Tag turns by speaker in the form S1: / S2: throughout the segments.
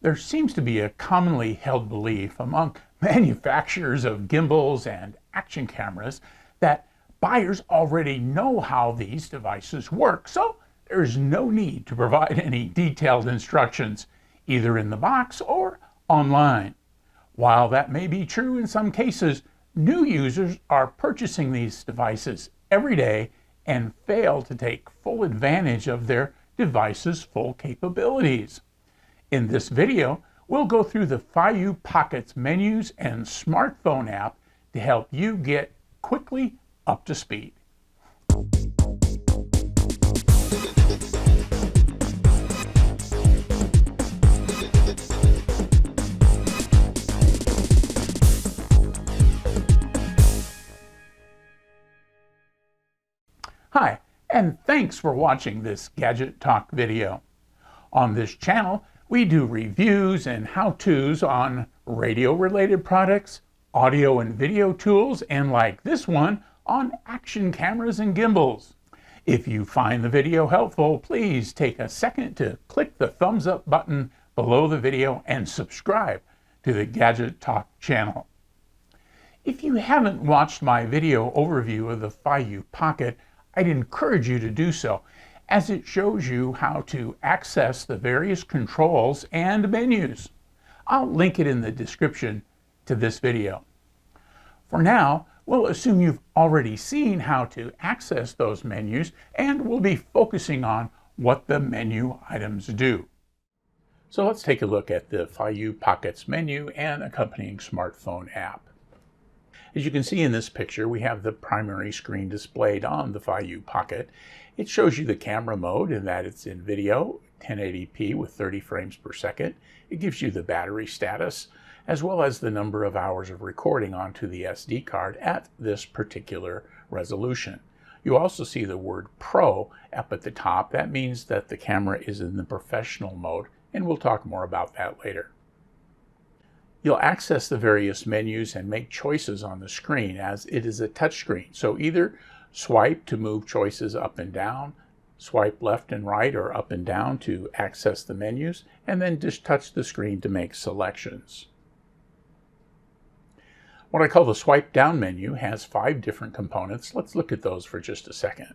S1: There seems to be a commonly held belief among manufacturers of gimbals and action cameras that buyers already know how these devices work, so there's no need to provide any detailed instructions, either in the box or online. While that may be true in some cases, new users are purchasing these devices every day and fail to take full advantage of their device's full capabilities. In this video, we'll go through the Feiyu Pocket's menus and smartphone app to help you get quickly up to speed. Hi, and thanks for watching this Gadget Talk video. On this channel, we do reviews and how-tos on radio-related products, audio and video tools, and like this one, on action cameras and gimbals. If you find the video helpful, please take a second to click the thumbs up button below the video and subscribe to the Gadget Talk channel. If you haven't watched my video overview of the Feiyu Pocket, I'd encourage you to do so, as it shows you how to access the various controls and menus. I'll link it in the description to this video. For now, we'll assume you've already seen how to access those menus, and we'll be focusing on what the menu items do. So let's take a look at the Feiyu Pocket's menu and accompanying smartphone app. As you can see in this picture, we have the primary screen displayed on the Feiyu Pocket. It shows you the camera mode in that it's in video, 1080p with 30 frames per second. It gives you the battery status, as well as the number of hours of recording onto the SD card at this particular resolution. You also see the word Pro up at the top. That means that the camera is in the professional mode, and we'll talk more about that later. You'll access the various menus and make choices on the screen, as it is a touchscreen. So either swipe to move choices up and down, swipe left and right or up and down to access the menus, and then just touch the screen to make selections. What I call the swipe down menu has 5 different components. Let's look at those for just a second.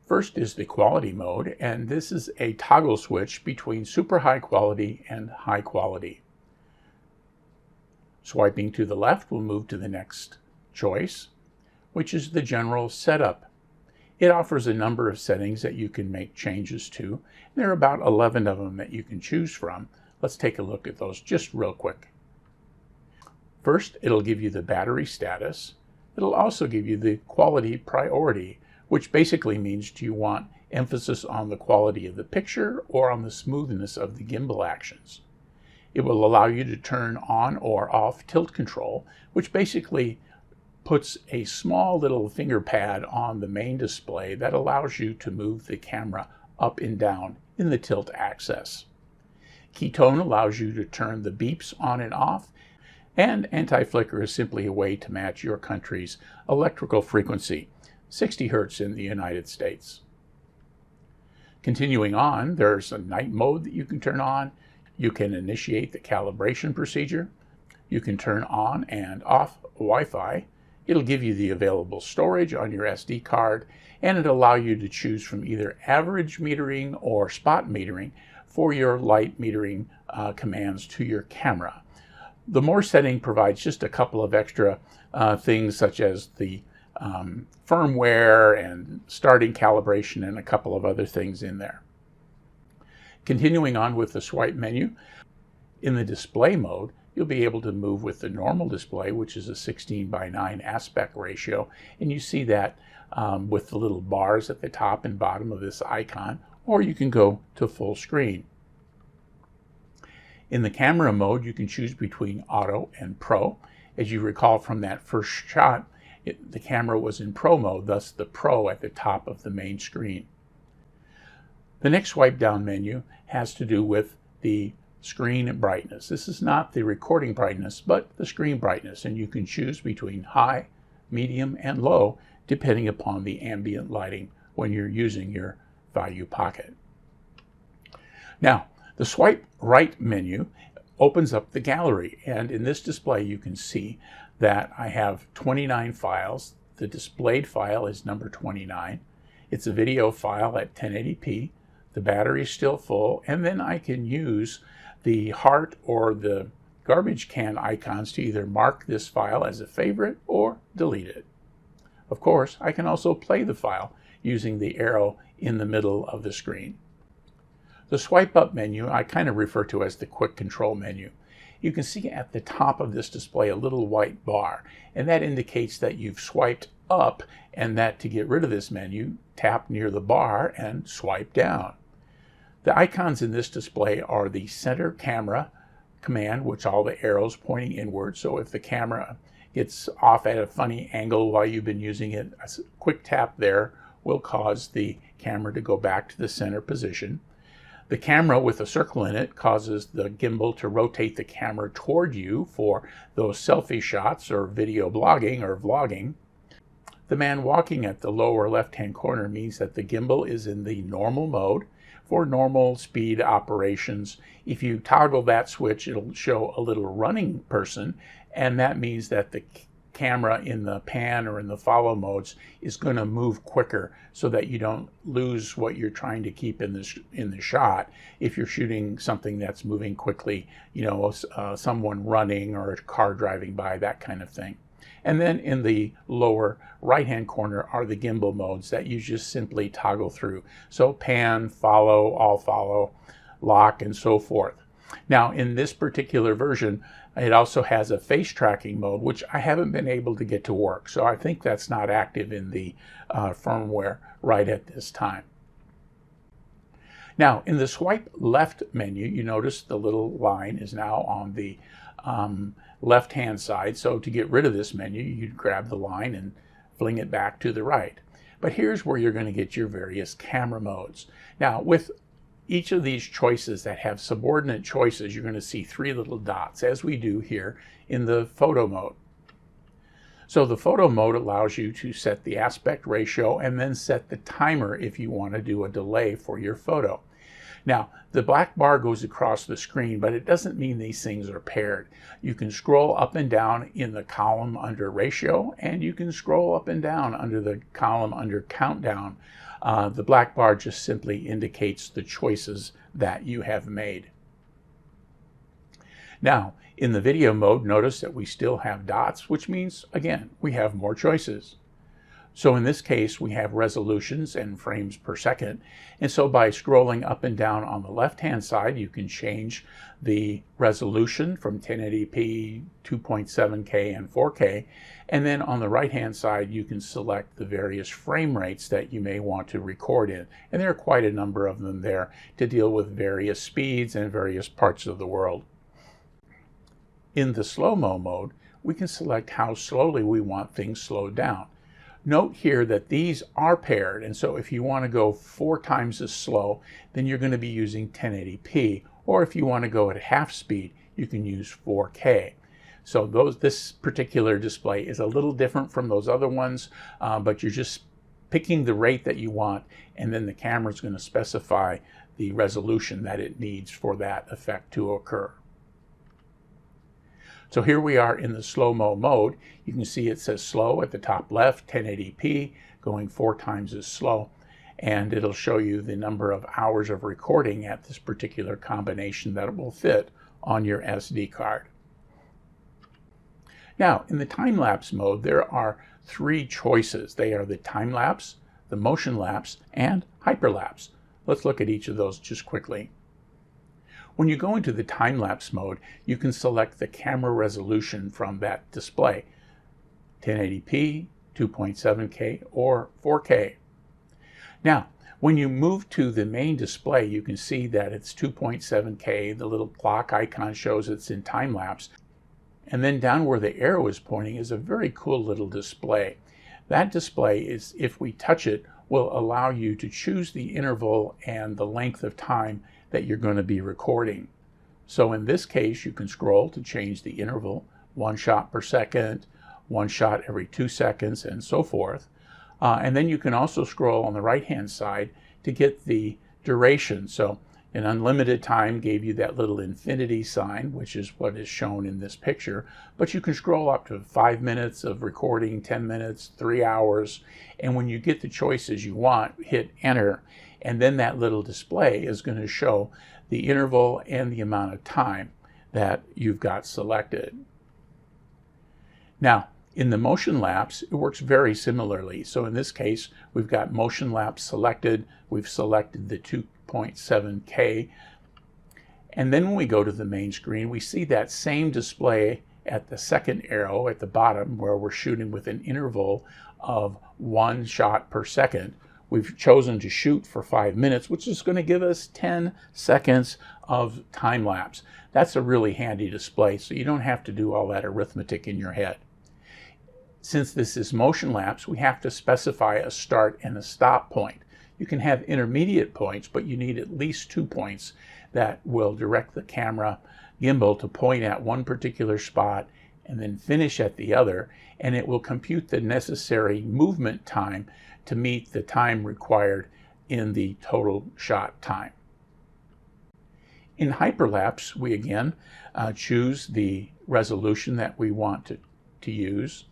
S1: First is the quality mode, and this is a toggle switch between super high quality and high quality. Swiping to the left will move to the next choice, which is the general setup. It offers a number of settings that you can make changes to. There are about 11 of them that you can choose from. Let's take a look at those just real quick. First, it'll give you the battery status. It'll also give you the quality priority, which basically means do you want emphasis on the quality of the picture or on the smoothness of the gimbal actions. It will allow you to turn on or off tilt control, which basically puts a small little finger pad on the main display that allows you to move the camera up and down in the tilt axis. Keytone allows you to turn the beeps on and off, and anti-flicker is simply a way to match your country's electrical frequency, 60 Hz in the United States. Continuing on, there's a night mode that you can turn on. You can initiate the calibration procedure. You can turn on and off Wi-Fi. It'll give you the available storage on your SD card, and it'll allow you to choose from either average metering or spot metering for your light metering commands to your camera. The more setting provides just a couple of extra things, such as the firmware and starting calibration and a couple of other things in there. Continuing on with the swipe menu, in the display mode, you'll be able to move with the normal display, which is a 16:9 aspect ratio, and you see that with the little bars at the top and bottom of this icon, or you can go to full screen. In the camera mode, you can choose between Auto and Pro. As you recall from that first shot, the camera was in Pro mode, thus the Pro at the top of the main screen. The next swipe down menu has to do with the screen brightness. This is not the recording brightness, but the screen brightness, and you can choose between high, medium, and low depending upon the ambient lighting when you're using your Feiyu Pocket. Now, The swipe right menu opens up the gallery, and in this display you can see that I have 29 files. The displayed file is number 29. It's a video file at 1080p. The battery is still full, and then I can use the heart or the garbage can icons to either mark this file as a favorite or delete it. Of course, I can also play the file using the arrow in the middle of the screen. The swipe up menu I kind of refer to as the quick control menu. You can see at the top of this display a little white bar, and that indicates that you've swiped up, and that to get rid of this menu, tap near the bar and swipe down. The icons in this display are the center camera command, which all the arrows pointing inward, so if the camera gets off at a funny angle while you've been using it, a quick tap there will cause the camera to go back to the center position. The camera with a circle in it causes the gimbal to rotate the camera toward you for those selfie shots or video blogging or vlogging. The man walking at the lower left-hand corner means that the gimbal is in the normal mode for normal speed operations. If you toggle that switch, it'll show a little running person, and that means that the camera in the pan or in the follow modes is going to move quicker so that you don't lose what you're trying to keep in the shot if you're shooting something that's moving quickly, someone running or a car driving by, that kind of thing. And then in the lower right hand corner are the gimbal modes that you just simply toggle through. So pan, follow, all follow, lock, and so forth. Now in this particular version, it also has a face tracking mode, which I haven't been able to get to work. So I think that's not active in the firmware right at this time. Now in the swipe left menu, you notice the little line is now on the left hand side. So to get rid of this menu, you'd grab the line and fling it back to the right. But here's where you're going to get your various camera modes. Now with each of these choices that have subordinate choices, you're going to see three little dots, as we do here in the photo mode. So the photo mode allows you to set the aspect ratio and then set the timer if you want to do a delay for your photo. Now, the black bar goes across the screen, but it doesn't mean these things are paired. You can scroll up and down in the column under ratio, and you can scroll up and down under the column under countdown. The black bar just simply indicates the choices that you have made. Now, in the video mode, notice that we still have dots, which means, again, we have more choices. So in this case, we have resolutions and frames per second. And so by scrolling up and down on the left-hand side, you can change the resolution from 1080p, 2.7K, and 4K. And then on the right-hand side, you can select the various frame rates that you may want to record in. And there are quite a number of them there to deal with various speeds and various parts of the world. In the slow-mo mode, we can select how slowly we want things slowed down. Note here that these are paired, and so if you want to go 4 times as slow, then you're going to be using 1080p, or if you want to go at half speed, you can use 4K. So this particular display is a little different from those other ones, but you're just picking the rate that you want, and then the camera is going to specify the resolution that it needs for that effect to occur. So here we are in the slow-mo mode. You can see it says slow at the top left, 1080p, going 4 times as slow. And it'll show you the number of hours of recording at this particular combination that it will fit on your SD card. Now, in the time-lapse mode, there are 3 choices. They are the time-lapse, the motion lapse, and hyperlapse. Let's look at each of those just quickly. When you go into the time-lapse mode, you can select the camera resolution from that display, 1080p, 2.7K, or 4K. Now, when you move to the main display, you can see that it's 2.7K. The little clock icon shows it's in time-lapse. And then down where the arrow is pointing is a very cool little display. That display is, if we touch it, will allow you to choose the interval and the length of time that you're going to be recording. So in this case, you can scroll to change the interval, 1 shot per second, 1 shot every 2 seconds, and so forth. And then you can also scroll on the right-hand side to get the duration. So An unlimited time gave you that little infinity sign, which is what is shown in this picture, but you can scroll up to 5 minutes of recording, 10 minutes, 3 hours, and when you get the choices you want, hit enter, and then that little display is going to show the interval and the amount of time that you've got selected. Now, in the motion lapse, it works very similarly. So in this case, we've got motion lapse selected. We've selected the 2.7K. And then when we go to the main screen, we see that same display at the second arrow at the bottom where we're shooting with an interval of 1 shot per second. We've chosen to shoot for 5 minutes, which is going to give us 10 seconds of time lapse. That's a really handy display, so you don't have to do all that arithmetic in your head. Since this is motion lapse, we have to specify a start and a stop point. You can have intermediate points, but you need at least 2 points that will direct the camera gimbal to point at one particular spot and then finish at the other, and it will compute the necessary movement time to meet the time required in the total shot time. In Hyperlapse, we again choose the resolution that we want to use.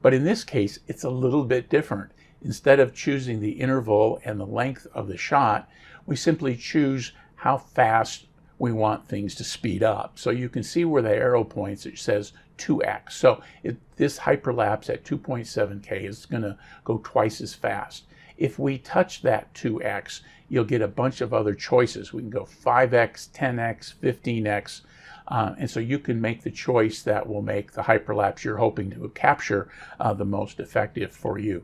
S1: But in this case, it's a little bit different. Instead of choosing the interval and the length of the shot, we simply choose how fast we want things to speed up. So you can see where the arrow points, it says 2x. So this hyperlapse at 2.7K is going to go twice as fast. If we touch that 2x, you'll get a bunch of other choices. We can go 5x, 10x, 15x. And so you can make the choice that will make the hyperlapse you're hoping to capture the most effective for you.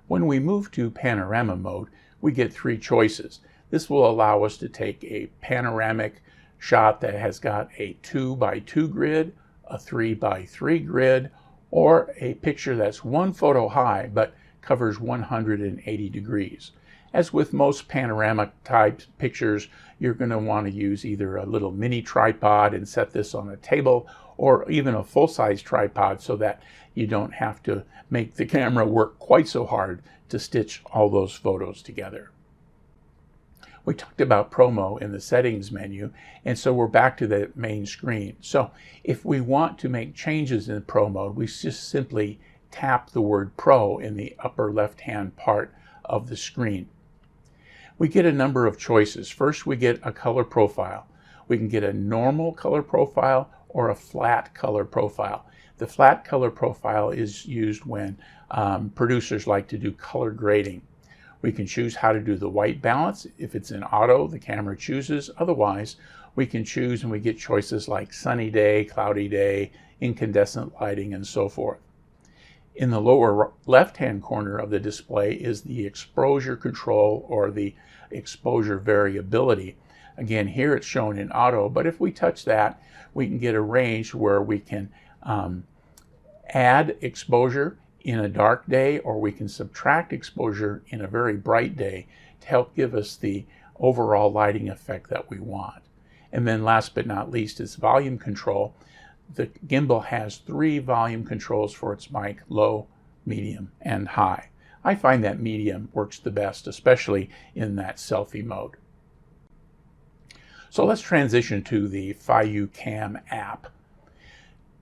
S1: When we move to panorama mode, we get 3 choices. This will allow us to take a panoramic shot that has got a 2x2 grid, a 3x3 grid, or a picture that's 1 photo high but covers 180 degrees. As with most panoramic type pictures, you're going to want to use either a little mini tripod and set this on a table, or even a full-size tripod so that you don't have to make the camera work quite so hard to stitch all those photos together. We talked about promo in the settings menu, and so we're back to the main screen. So if we want to make changes in pro mode, we just simply tap the word pro in the upper left-hand part of the screen. We get a number of choices. First, we get a color profile. We can get a normal color profile or a flat color profile. The flat color profile is used when producers like to do color grading. We can choose how to do the white balance. If it's in auto, the camera chooses. Otherwise, we can choose, and we get choices like sunny day, cloudy day, incandescent lighting, and so forth. In the lower left-hand corner of the display is the exposure control or the exposure variability. Again, here it's shown in auto, but if we touch that, we can get a range where we can add exposure in a dark day, or we can subtract exposure in a very bright day to help give us the overall lighting effect that we want. And then last but not least is volume control. The gimbal has 3 volume controls for its mic: low, medium, and high. I find that medium works the best, especially in that selfie mode. So let's transition to the Feiyu Cam app.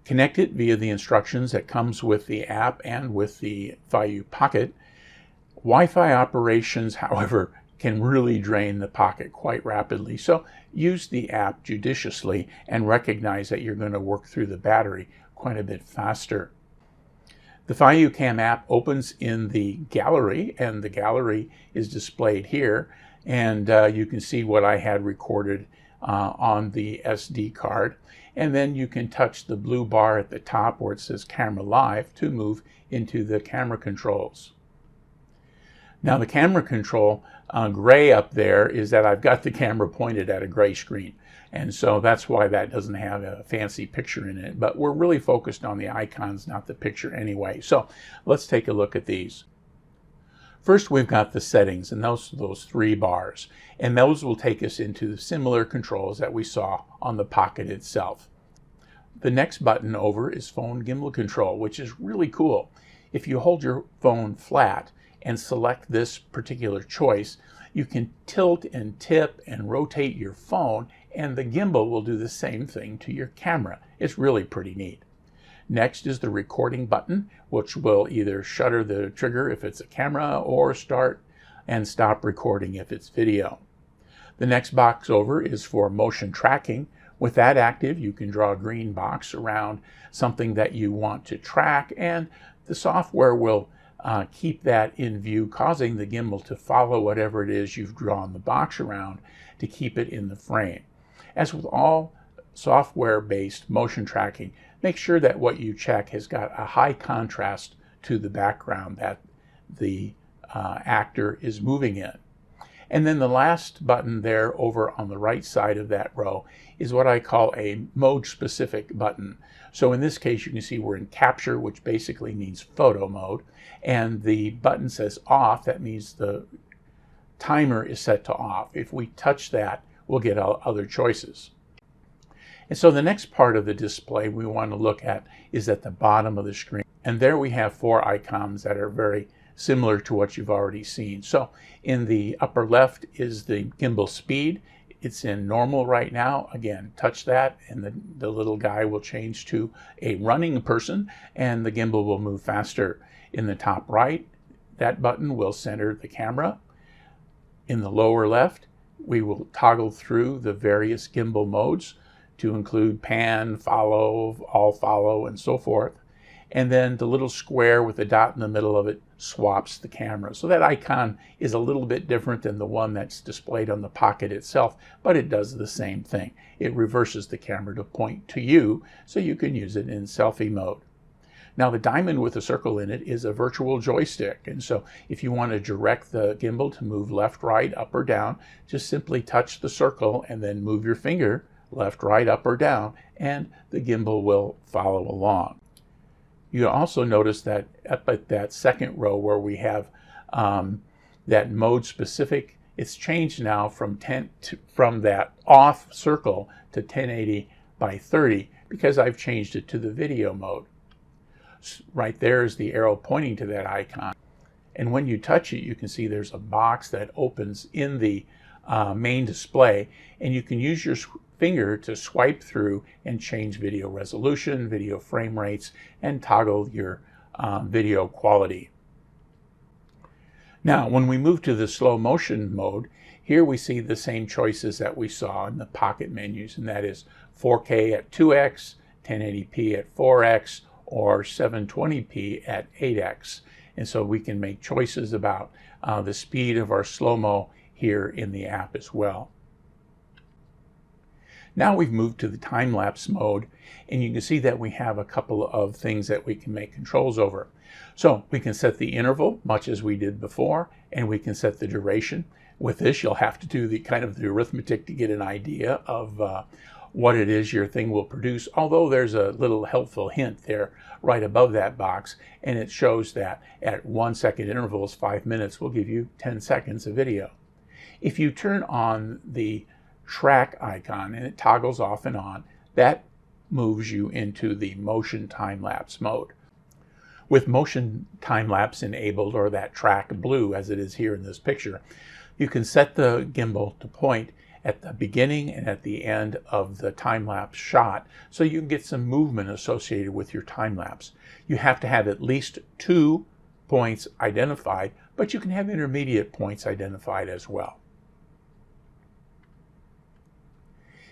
S1: Connect it via the instructions that comes with the app and with the Feiyu Pocket. Wi-Fi operations, however, can really drain the Pocket quite rapidly, so use the app judiciously and recognize that you're going to work through the battery quite a bit faster. The Feiyu Cam app opens in the gallery, and the gallery is displayed here, and you can see what I had recorded on the SD card. And then you can touch the blue bar at the top where it says Camera Live to move into the camera controls. Now the camera control gray up there is that I've got the camera pointed at a gray screen. And so that's why that doesn't have a fancy picture in it. But we're really focused on the icons, not the picture anyway. So let's take a look at these. First, we've got the settings, and those 3 bars. And those will take us into similar controls that we saw on the Pocket itself. The next button over is phone gimbal control, which is really cool. If you hold your phone flat and select this particular choice, You can tilt and tip and rotate your phone, and the gimbal will do the same thing to your camera. It's really pretty neat. Next is the recording button, which will either shutter the trigger if it's a camera or start and stop recording if it's video. The next box over is for motion tracking. With that active, you can draw a green box around something that you want to track, and the software will keep that in view, causing the gimbal to follow whatever it is you've drawn the box around to keep it in the frame. As with all software-based motion tracking, make sure that what you check has got a high contrast to the background that the actor is moving in. And then the last button there over on the right side of that row is what I call a mode-specific button. So in this case, you can see we're in capture, which basically means photo mode, and the button says off. That means the timer is set to off. If we touch that, we'll get other choices. And so the next part of the display we want to look at is at the bottom of the screen. And there we have 4 icons that are very similar to what you've already seen. So in the upper left is the gimbal speed. It's in normal right now. Again, touch that and the little guy will change to a running person and the gimbal will move faster. In the top right, that button will center the camera. In the lower left, we will toggle through the various gimbal modes to include pan, follow, all follow, and so forth. And then the little square with the dot in the middle of it swaps the camera. So that icon is a little bit different than the one that's displayed on the Pocket itself, but it does the same thing. It reverses the camera to point to you so you can use it in selfie mode. Now the diamond with a circle in it is a virtual joystick, and so if you want to direct the gimbal to move left, right, up, or down, just simply touch the circle and then move your finger left, right, up, or down, and the gimbal will follow along. You also notice that up at that second row where we have that mode specific, it's changed now from that off circle to 1080 by 30 because I've changed it to the video mode. Right there is the arrow pointing to that icon. And when you touch it, you can see there's a box that opens in the main display, and you can use your finger to swipe through and change video resolution, video frame rates, and toggle your video quality. Now, when we move to the slow motion mode, here we see the same choices that we saw in the Pocket menus, and that is 4K at 2x, 1080p at 4x, or 720p at 8x. And so we can make choices about the speed of our slow-mo here in the app as well. Now we've moved to the time-lapse mode, and you can see that we have a couple of things that we can make controls over. So we can set the interval, much as we did before, and we can set the duration. With this, you'll have to do the arithmetic to get an idea of what it is your thing will produce, although there's a little helpful hint there right above that box, and it shows that at 1 second intervals, 5 minutes will give you 10 seconds of video. If you turn on the track icon and it toggles off and on, that moves you into the motion time-lapse mode. With motion time-lapse enabled, or that track blue as it is here in this picture, you can set the gimbal to point at the beginning and at the end of the time-lapse shot so you can get some movement associated with your time-lapse. You have to have at least 2 points identified, but you can have intermediate points identified as well.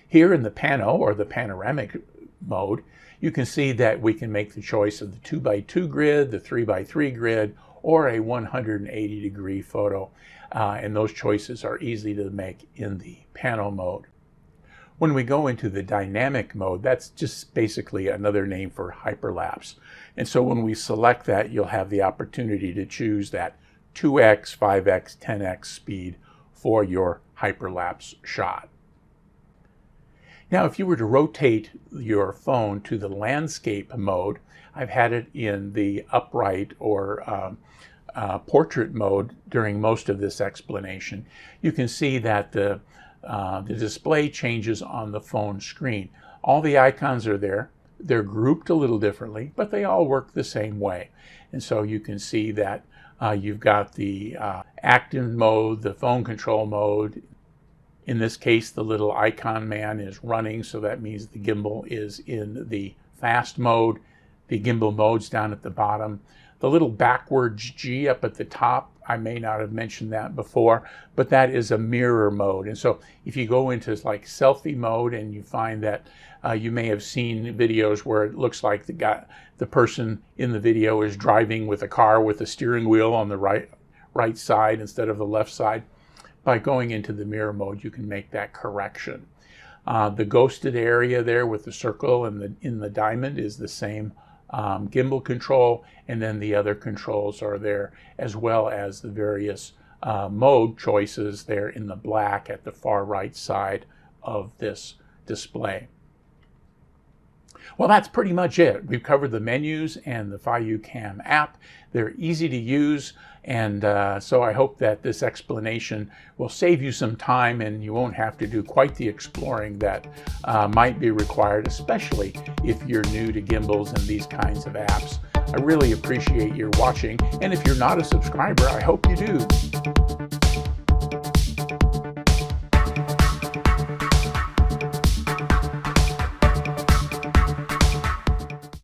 S1: Here in the pano, or the panoramic mode, you can see that we can make the choice of the 2x2 grid, the 3x3 grid, or a 180-degree photo. And those choices are easy to make in the pano mode. When we go into the dynamic mode, that's just basically another name for hyperlapse. And so when we select that, you'll have the opportunity to choose that 2x, 5x, 10x speed for your hyperlapse shot. Now, if you were to rotate your phone to the landscape mode, I've had it in the upright or portrait mode during most of this explanation. You can see that the display changes on the phone screen. All the icons are there. They're grouped a little differently, but they all work the same way. And so you can see that You've got the active mode, the phone control mode. In this case, the little icon man is running, so that means the gimbal is in the fast mode. The gimbal mode's down at the bottom. The little backwards G up at the top, I may not have mentioned that before, but that is a mirror mode. And so if you go into like selfie mode and you find that you may have seen videos where it looks like the person in the video is driving with a car with the steering wheel on the right side instead of the left side. By going into the mirror mode, you can make that correction. The ghosted area there with the circle and in the diamond is the same gimbal control, and then the other controls are there, as well as the various mode choices there in the black at the far right side of this display. Well, that's pretty much it. We've covered the menus and the Feiyu Cam app. They're easy to use, and so I hope that this explanation will save you some time and you won't have to do quite the exploring that might be required, especially if you're new to gimbals and these kinds of apps. I really appreciate your watching, and if you're not a subscriber, I hope you do.